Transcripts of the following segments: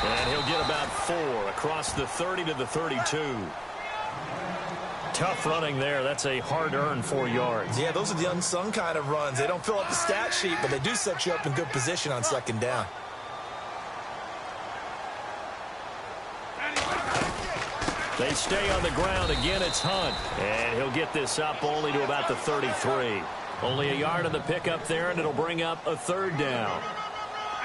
And he'll get about 4 across the 30 to the 32. Tough running there. That's a hard-earned 4 yards. Yeah, those are the unsung kind of runs. They don't fill up the stat sheet, but they do set you up in good position on second down. They stay on the ground. Again, it's Hunt. And he'll get this up only to about the 33. Only a yard on the pickup there, and it'll bring up a 3rd down.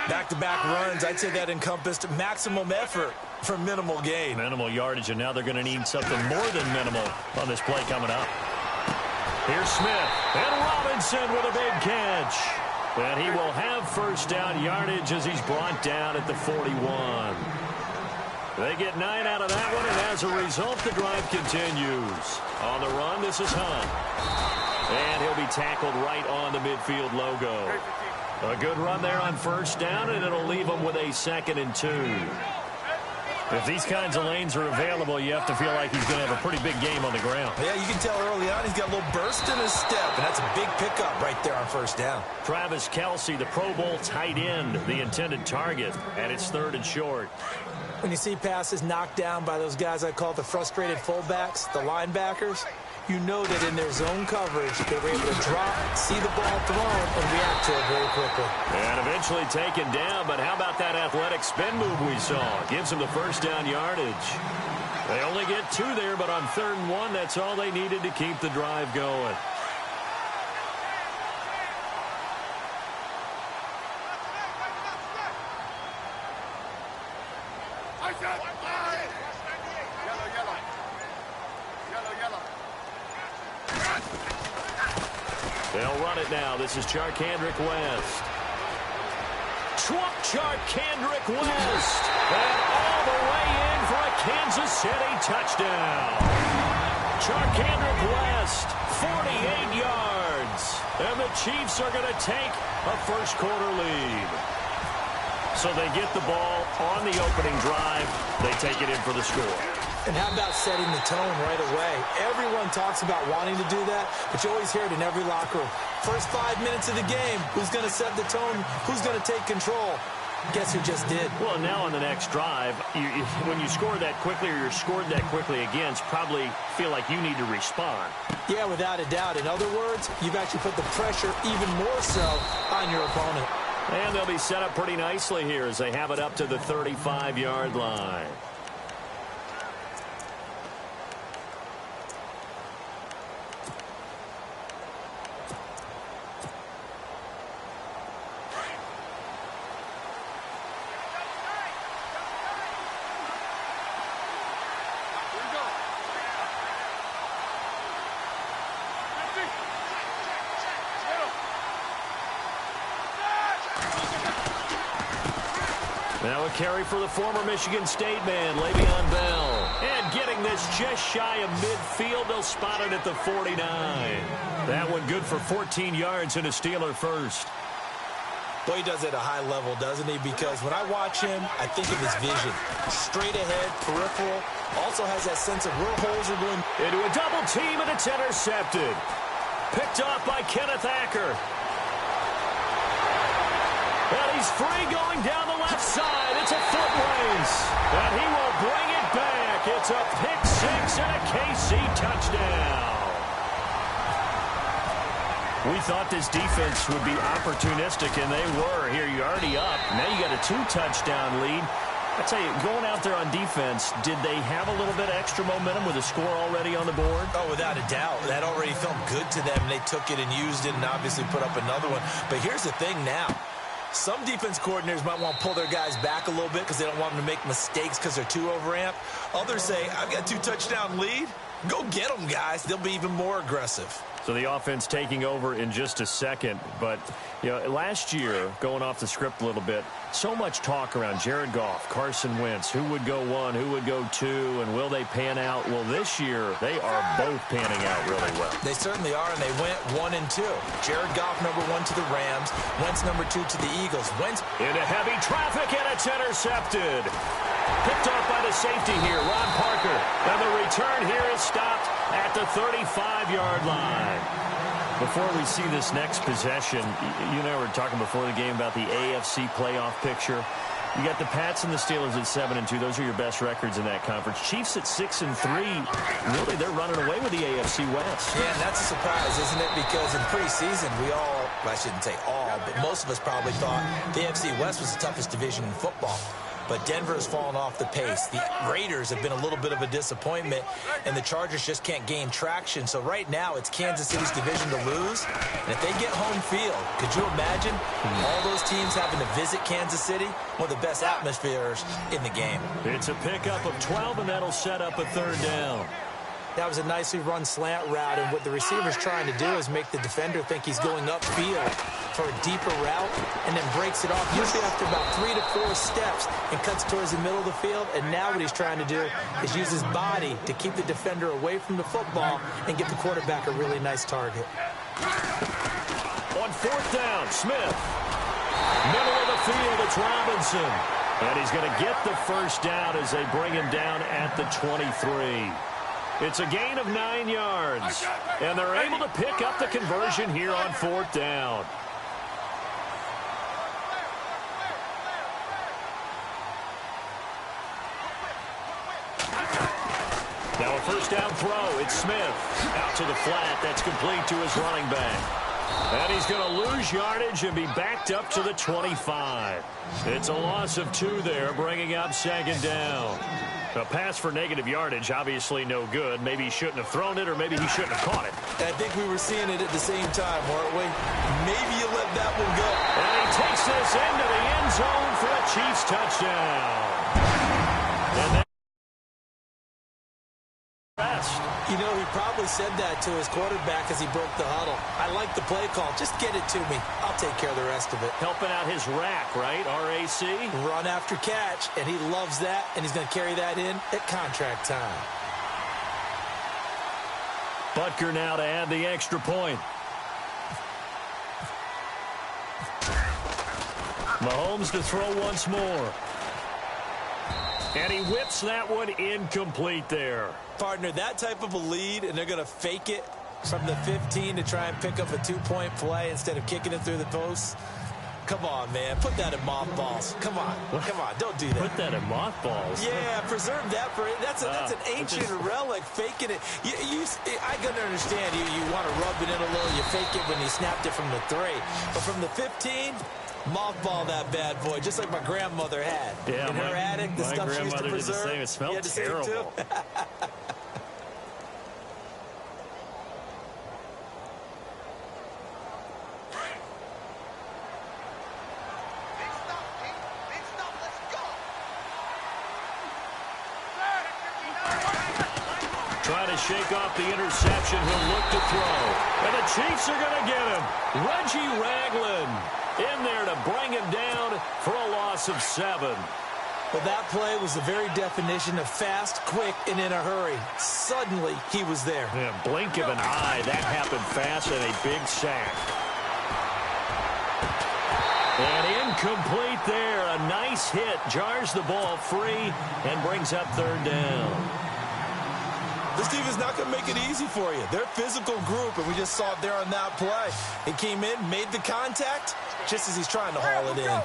Back-to-back runs, I'd say that encompassed maximum effort for minimal gain. Minimal yardage, and now they're going to need something more than minimal on this play coming up. Here's Smith, and Robinson with a big catch. And he will have first down yardage as he's brought down at the 41. They get 9 out of that one, and as a result, the drive continues. On the run, this is Hunt. And he'll be tackled right on the midfield logo. A good run there on first down, and it'll leave him with a 2nd and 2. If these kinds of lanes are available, you have to feel like he's going to have a pretty big game on the ground. Yeah, you can tell early on he's got a little burst in his step, and that's a big pickup right there on first down. Travis Kelce, the Pro Bowl tight end, the intended target, and it's 3rd and short. When you see passes knocked down by those guys I call the frustrated fullbacks, the linebackers, you know that in their zone coverage, they were able to drop, see the ball thrown, and react to it very quickly. And eventually taken down, but how about that athletic spin move we saw? Gives him the first down yardage. They only get 2 there, but on 3rd and 1, that's all they needed to keep the drive going. They'll run it now. This is Charkandrick West. Charkandrick West. And all the way in for a Kansas City touchdown. Charkandrick West, 48 yards. And the Chiefs are going to take a first-quarter lead. So they get the ball on the opening drive. They take it in for the score. And how about setting the tone right away? Everyone talks about wanting to do that, but you always hear it in every locker room. First 5 minutes of the game, who's going to set the tone? Who's going to take control? Guess who just did? Well, now on the next drive, when you score that quickly or you're scored that quickly against, probably feel like you need to respond. Yeah, without a doubt. In other words, you've actually put the pressure even more so on your opponent. And they'll be set up pretty nicely here as they have it up to the 35-yard line. Now a carry for the former Michigan State man, Le'Veon Bell. And getting this just shy of midfield, they'll spot it at the 49. That one good for 14 yards and a Steeler first. Boy, he does it at a high level, doesn't he? Because when I watch him, I think of his vision. Straight ahead, peripheral. Also has that sense of where holes are going. Into a double team, and it's intercepted. Picked off by Kenneth Acker. And he's free going down the left side. It's a foot race. And he will bring it back. It's a pick-6 and a KC touchdown. We thought this defense would be opportunistic, and they were. Here, you're already up. Now you got a 2-touchdown lead. I tell you, going out there on defense, did they have a little bit of extra momentum with a score already on the board? Oh, without a doubt. That already felt good to them. They took it and used it and obviously put up another one. But here's the thing now. Some defense coordinators might want to pull their guys back a little bit because they don't want them to make mistakes because they're too overamped. Others say, I've got a 2-touchdown lead. Go get them, guys. They'll be even more aggressive. So the offense taking over in just a second. But, you know, last year, going off the script a little bit, so much talk around Jared Goff, Carson Wentz, who would go 1, who would go 2, and will they pan out? Well, this year, they are both panning out really well. They certainly are, and they went 1 and 2. Jared Goff, number 1 to the Rams. Wentz, number 2 to the Eagles. Wentz into heavy traffic, and it's intercepted. Picked off by the safety here, Ron Parker. And the return here is stopped at the 35-yard line. Before we see this next possession, you and I were talking before the game about the AFC playoff picture. You got the Pats and the Steelers at 7-2. Those are your best records in that conference. Chiefs at 6-3. Really, they're running away with the AFC West. Yeah, and that's a surprise, isn't it? Because in preseason, well, I shouldn't say all, but most of us probably thought the AFC West was the toughest division in football. But Denver has fallen off the pace. The Raiders have been a little bit of a disappointment, and the Chargers just can't gain traction. So right now, it's Kansas City's division to lose. And if they get home field, could you imagine all those teams having to visit Kansas City? One of the best atmospheres in the game. It's a pickup of 12, and that'll set up a third down. That was a nicely run slant route, and what the receiver's trying to do is make the defender think he's going upfield for a deeper route, and then breaks it off, usually after about 3 to 4 steps, and cuts towards the middle of the field. And now what he's trying to do is use his body to keep the defender away from the football and get the quarterback a really nice target. On fourth down, Smith. Middle of the field, it's Robinson. And he's going to get the first down as they bring him down at the 23. It's a gain of 9 yards. And they're able to pick up the conversion here on fourth down. Now a first down throw. It's Smith. Out to the flat. That's complete to his running back. And he's going to lose yardage and be backed up to the 25. It's a loss of 2 there, bringing up second down. A pass for negative yardage, obviously no good. Maybe he shouldn't have thrown it, or maybe he shouldn't have caught it. I think we were seeing it at the same time, weren't we? Maybe you let that one go. And he takes this into the end zone for a Chiefs touchdown. And that best. You know, he probably said that to his quarterback as he broke the huddle. I like the play call. Just get it to me. I'll take care of the rest of it. Helping out his rack, right? R-A-C? Run after catch, and he loves that, and he's going to carry that in at contract time. Butker now to add the extra point. Mahomes to throw once more. And he whips that one incomplete there. Partner, that type of a lead, and they're going to fake it from the 15 to try and pick up a 2-point play instead of kicking it through the posts. Come on, man. Put that in mothballs. Come on. Come on. Don't do that. Put that in mothballs? Yeah, preserve that for it. That's an ancient relic, faking it. I can understand you want to rub it in a little. You fake it when you snapped it from the 3. But from the 15... mothball that bad boy, just like my grandmother had. Yeah, in her attic, the stuff she used to preserve. It smelled terrible. Trying to shake off the interception. He'll look to throw. And the Chiefs are going to get him. Reggie Ragland in there to bring him down for a loss of 7. Well, that play was the very definition of fast, quick, and in a hurry. Suddenly, he was there. Yeah, blink of an eye. That happened fast and a big sack. And incomplete there. A nice hit. Jars the ball free and brings up third down. This team is not going to make it easy for you. They're a physical group, and we just saw it there on that play. He came in, made the contact, just as he's trying to haul it in.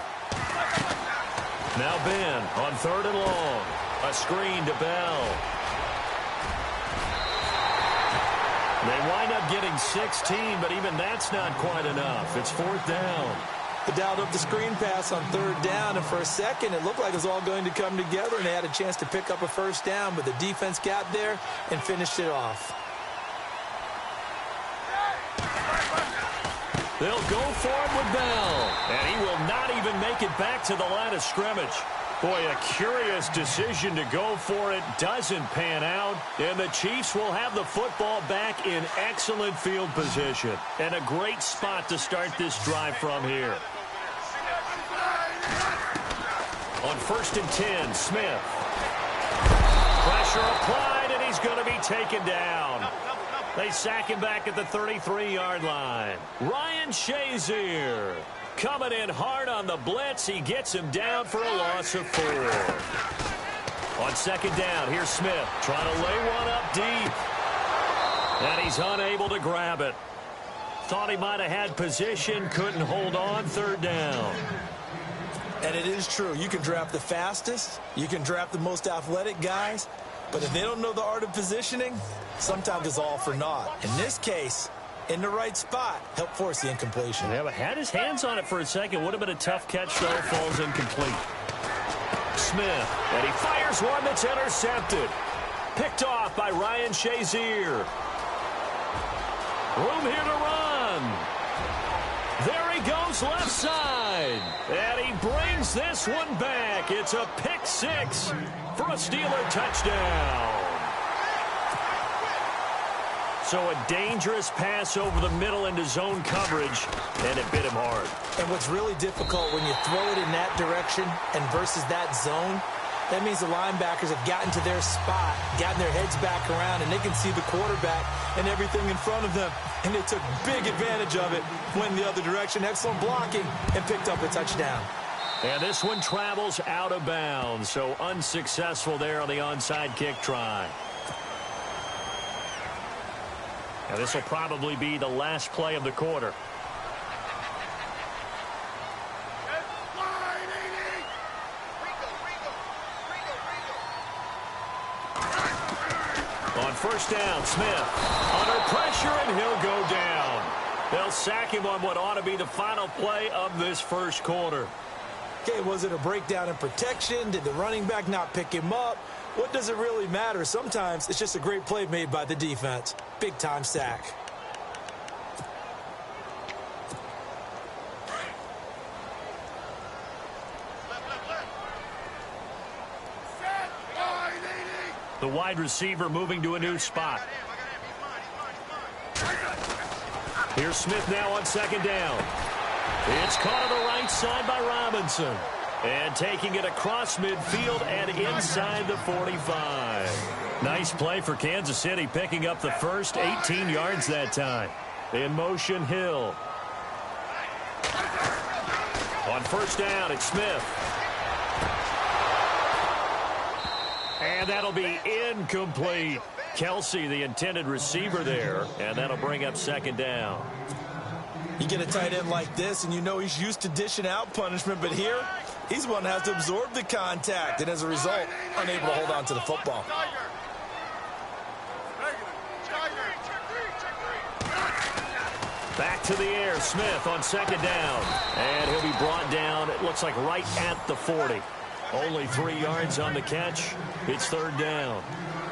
Now Ben on third and long. A screen to Bell. They wind up getting 16, but even that's not quite enough. It's fourth down. They dialed up the screen pass on third down, and for a second it looked like it was all going to come together, and they had a chance to pick up a first down, but the defense got there and finished it off. They'll go for it with Bell, and he will not even make it back to the line of scrimmage. Boy, a curious decision to go for it. Doesn't pan out, and the Chiefs will have the football back in excellent field position. And a great spot to start this drive from here. On first and 10, Smith. Pressure applied, and he's going to be taken down. They sack him back at the 33-yard line. Ryan Shazier coming in hard on the blitz. He gets him down for a loss of 4. On second down, here's Smith trying to lay one up deep. And he's unable to grab it. Thought he might have had position, couldn't hold on, third down. And it is true. You can draft the fastest. You can draft the most athletic guys. But if they don't know the art of positioning, sometimes it's all for naught. In this case, in the right spot, help force the incompletion. Yeah, but had his hands on it for a second. Would have been a tough catch, though. Falls incomplete. Smith, and he fires one that's intercepted. Picked off by Ryan Shazier. Room here to run. There he goes left side. And he brings this one back. It's a pick six for a Steeler touchdown. So a dangerous pass over the middle into zone coverage, and it bit him hard. And what's really difficult when you throw it in that direction and versus that zone, that means the linebackers have gotten to their spot, gotten their heads back around, and they can see the quarterback and everything in front of them. And they took big advantage of it, went the other direction, excellent blocking, and picked up a touchdown. And this one travels out of bounds, so unsuccessful there on the onside kick try. Now this will probably be the last play of the quarter. On first down, Smith under pressure, and he'll go down. They'll sack him on what ought to be the final play of this first quarter. Okay, was it a breakdown in protection? Did the running back not pick him up? What does it really matter? Sometimes it's just a great play made by the defense. Big-time sack. The wide receiver moving to a new spot. Here's Smith now on second down. It's caught on the right side by Robinson. And taking it across midfield and inside the 45. Nice play for Kansas City, picking up the first 18 yards that time. In motion, Hill. On first down, it's Smith. And that'll be incomplete. Kelsey, the intended receiver there, and that'll bring up second down. You get a tight end like this, and you know he's used to dishing out punishment, but here, he's one that has to absorb the contact, and as a result, unable to hold on to the football. Back to the air, Smith on second down. And he'll be brought down, it looks like right at the 40. Only 3 yards on the catch. It's third down.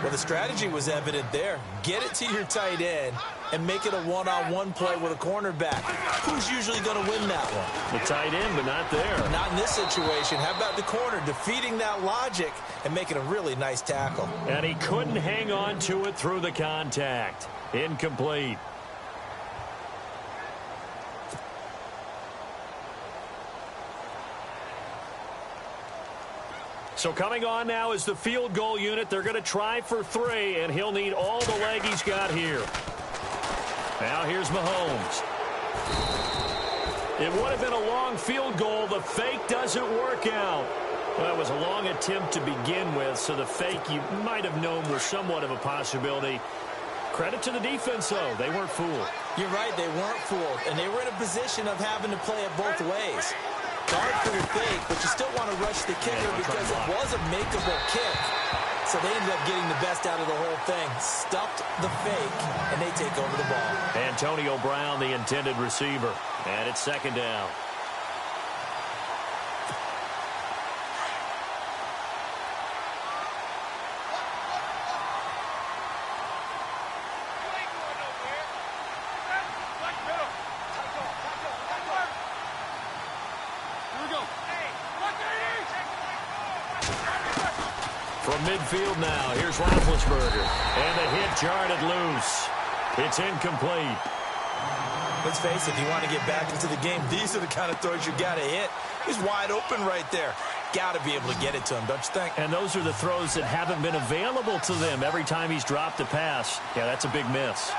Well, the strategy was evident there. Get it to your tight end and make it a one-on-one play with a cornerback. Who's usually going to win that one? The tight end, but not there. Not in this situation. How about the corner defeating that logic and making a really nice tackle? And he couldn't hang on to it through the contact. Incomplete. So coming on now is the field goal unit. They're going to try for 3, and he'll need all the leg he's got here. Now here's Mahomes. It would have been a long field goal. The fake doesn't work out. Well, it was a long attempt to begin with, so the fake you might have known was somewhat of a possibility. Credit to the defense, though. They weren't fooled. You're right, they weren't fooled, and they were in a position of having to play it both ways. Guard for the fake, but you still want to rush the kicker because it was a makeable kick. So they ended up getting the best out of the whole thing. Stuffed the fake, and they take over the ball. Antonio Brown, the intended receiver. And it's second down. From midfield now, here's Roethlisberger. And the hit jarred loose. It's incomplete. Let's face it, if you want to get back into the game, these are the kind of throws you got to hit. He's wide open right there. Got to be able to get it to him, don't you think? And those are the throws that haven't been available to them every time he's dropped a pass. Yeah, that's a big miss.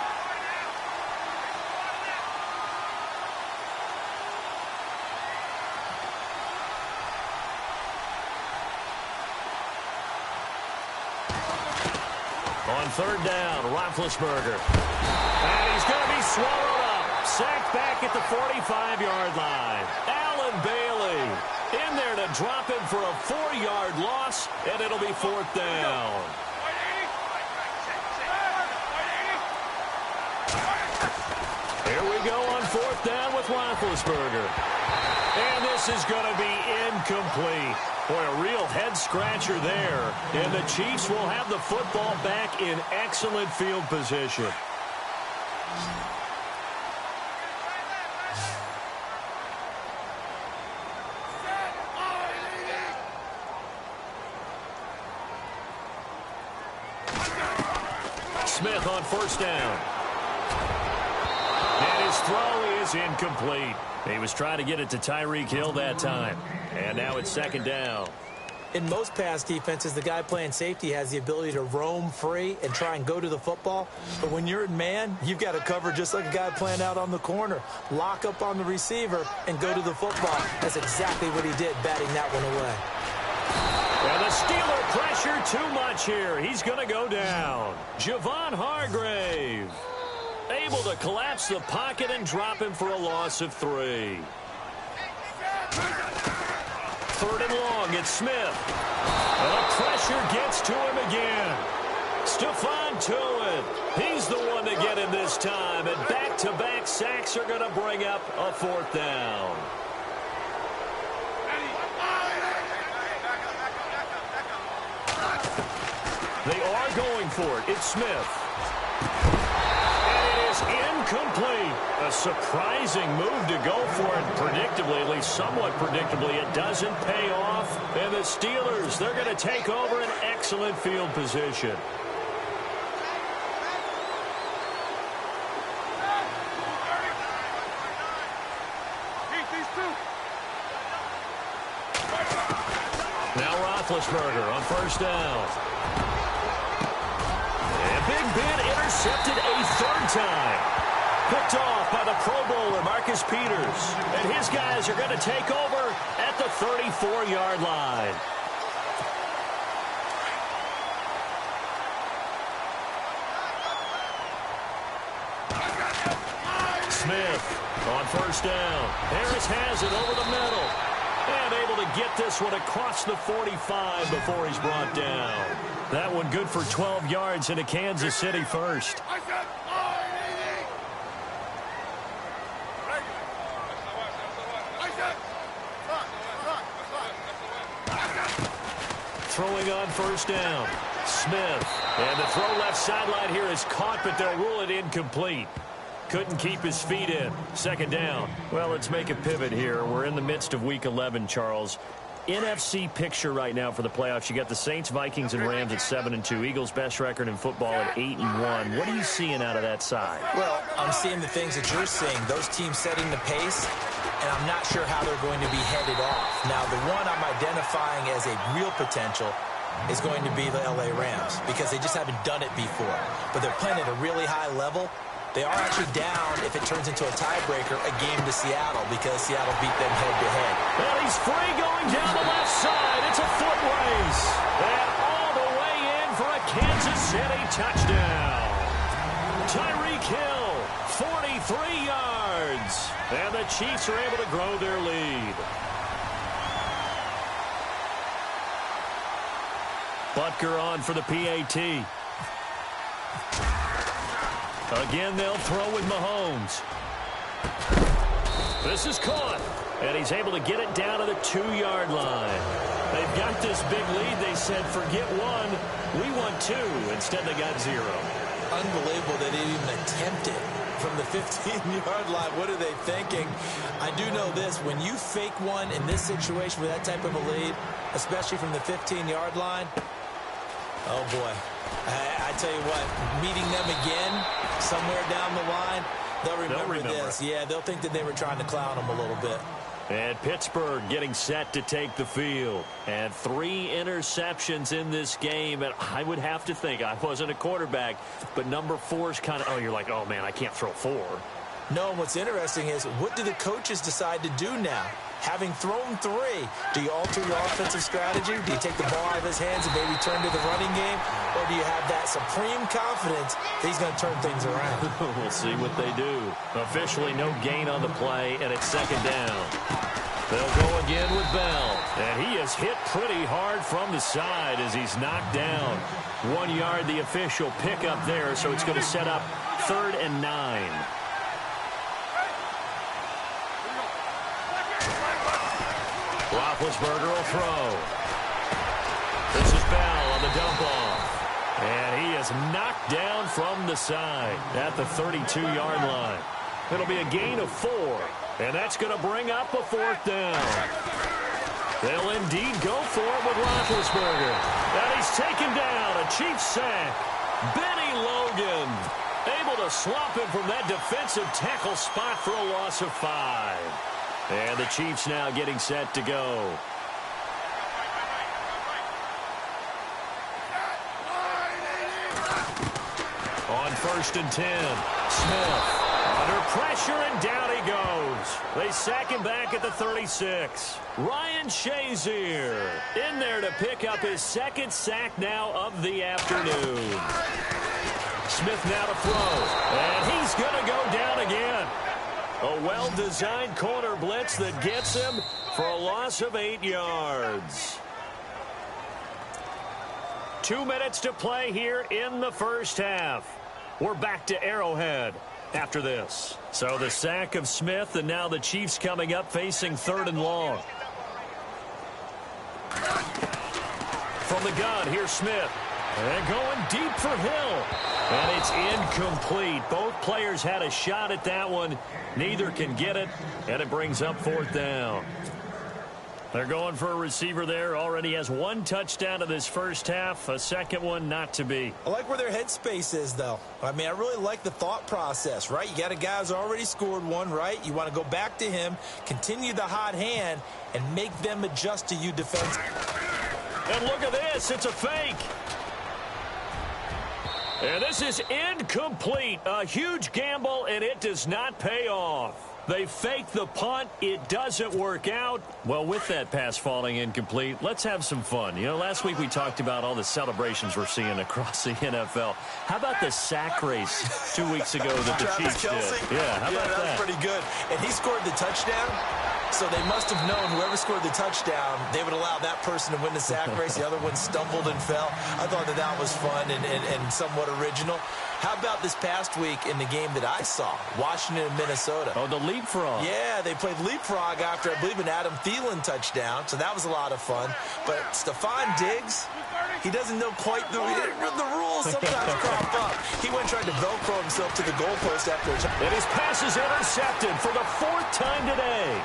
On third down, Roethlisberger. And he's going to be swallowed up. Sacked back at the 45-yard line. Allen Bailey In there to drop him for a 4-yard loss, and it'll be 4th down. Here we go on 4th down with Roethlisberger. And this is going to be incomplete. Boy, a real head-scratcher there. And the Chiefs will have the football back in excellent field position. Smith on 1st down. And his throw is incomplete. He was trying to get it to Tyreek Hill that time. And now it's 2nd down. In most pass defenses, the guy playing safety has the ability to roam free and try and go to the football. But when you're in man, you've got to cover just like a guy playing out on the corner. Lock up on the receiver and go to the football. That's exactly what he did, batting that one away. And the Steeler pressure too much here. He's going to go down. Javon Hargrave able to collapse the pocket and drop him for a loss of 3. 3rd and long, it's Smith. And the pressure gets to him again. Stephon Tuitt, he's the one to get him this time. And back-to-back sacks are going to bring up a 4th down. They are going for it. It's Smith. And it is incomplete. A surprising move to go for it. Predictably, at least somewhat predictably, it doesn't pay off. And the Steelers, they're going to take over an excellent field position. Now Roethlisberger on 1st down. And Big Ben intercepted a 3rd time. Picked off by the Pro Bowler, Marcus Peters. And his guys are going to take over at the 34-yard line. Smith on 1st down. Harris has it over the middle. And able to get this one across the 45 before he's brought down. That one good for 12 yards into Kansas City first. Throwing on 1st down. Smith. And the throw left sideline here is caught, but they'll rule it incomplete. Couldn't keep his feet in. 2nd down. Well, let's make a pivot here. We're in the midst of Week 11, Charles. NFC picture right now for the playoffs. You got the Saints, Vikings, and Rams at 7-2. Eagles' best record in football at 8-1. What are you seeing out of that side? Well, I'm seeing the things that you're seeing. Those teams setting the pace, and I'm not sure how they're going to be headed off. Now, the one I'm identifying as a real potential is going to be the LA Rams because they just haven't done it before. But they're playing at a really high level. They are actually down, if it turns into a tiebreaker, a game to Seattle because Seattle beat them head-to-head. And he's free going down the left side. It's a foot race. And all the way in for a Kansas City touchdown. Tyreek Hill, 43 yards. And the Chiefs are able to grow their lead. Butker on for the PAT. Again, they'll throw with Mahomes. This is caught. And he's able to get it down to the 2-yard line. They've got this big lead. They said, forget 1. We want 2. Instead, they got 0. Unbelievable that they even attempted from the 15-yard line. What are they thinking? I do know this. When you fake one in this situation with that type of a lead, especially from the 15-yard line, oh, boy. I tell you what, meeting them again somewhere down the line, they'll remember this. Yeah, they'll think that they were trying to clown them a little bit. And Pittsburgh getting set to take the field. And 3 interceptions in this game. And I would have to think, I wasn't a quarterback, but number 4 is kind of, oh, you're like, oh, man, I can't throw 4. No, and what's interesting is, what do the coaches decide to do now? Having thrown 3, do you alter your offensive strategy? Do you take the ball out of his hands and maybe turn to the running game? Or do you have that supreme confidence that he's going to turn things around? We'll see what they do. Officially no gain on the play, and it's 2nd down. They'll go again with Bell. And he is hit pretty hard from the side as he's knocked down. 1 yard, the official pickup there, so it's going to set up 3rd and 9. Roethlisberger will throw. This is Bell on the dump off. And he is knocked down from the side at the 32-yard line. It'll be a gain of 4. And that's going to bring up a 4th down. They'll indeed go for it with Roethlisberger. And he's taken down. A Chiefs sack. Benny Logan able to swap him from that defensive tackle spot for a loss of 5. And the Chiefs now getting set to go. On 1st and 10, Smith. Under pressure, and down he goes. They sack him back at the 36. Ryan Shazier in there to pick up his 2nd sack now of the afternoon. Smith now to throw. And he's going to go down again. A well-designed corner blitz that gets him for a loss of 8 yards. 2 minutes to play here in the first half. We're back to Arrowhead after this. So the sack of Smith, and now the Chiefs coming up facing 3rd and long. From the gun, here's Smith. And going deep for Hill. And it's incomplete. Both players had a shot at that one. Neither can get it, and it brings up 4th down. They're going for a receiver there. Already has 1 touchdown in this first half. A second one not to be. I like where their headspace is, though. I mean, I really like the thought process, right? You got a guy who's already scored 1, right? You want to go back to him, continue the hot hand, and make them adjust to you defensively. And look at this. It's a fake. And this is incomplete. A huge gamble, and it does not pay off. They fake the punt. It doesn't work out. Well, with that pass falling incomplete, let's have some fun. You know, last week we talked about all the celebrations we're seeing across the NFL. How about the sack race 2 weeks ago that the Chiefs did? Yeah, how about that? That was pretty good. And he scored the touchdown. So they must have known whoever scored the touchdown, they would allow that person to win the sack race. The other one stumbled and fell. I thought that was fun and somewhat original. How about this past week in the game that I saw, Washington and Minnesota? Oh, the leapfrog. Yeah, they played leapfrog after, I believe, an Adam Thielen touchdown. So that was a lot of fun. But Stephon Diggs, he doesn't know quite the rules sometimes crop up. He went and tried to Velcro himself to the goalpost after a and his pass is intercepted for the 4th time today.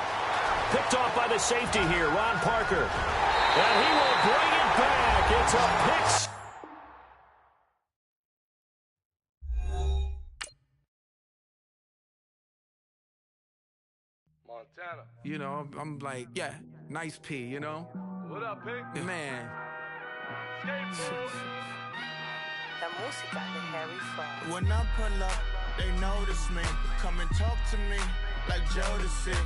Picked off by the safety here, Ron Parker. And he will bring it back. It's a pick. Montana. You know, I'm like, yeah, nice P, you know? What up, Pink? Man. When I pull up, they notice me. Come and talk to me like Jodeci.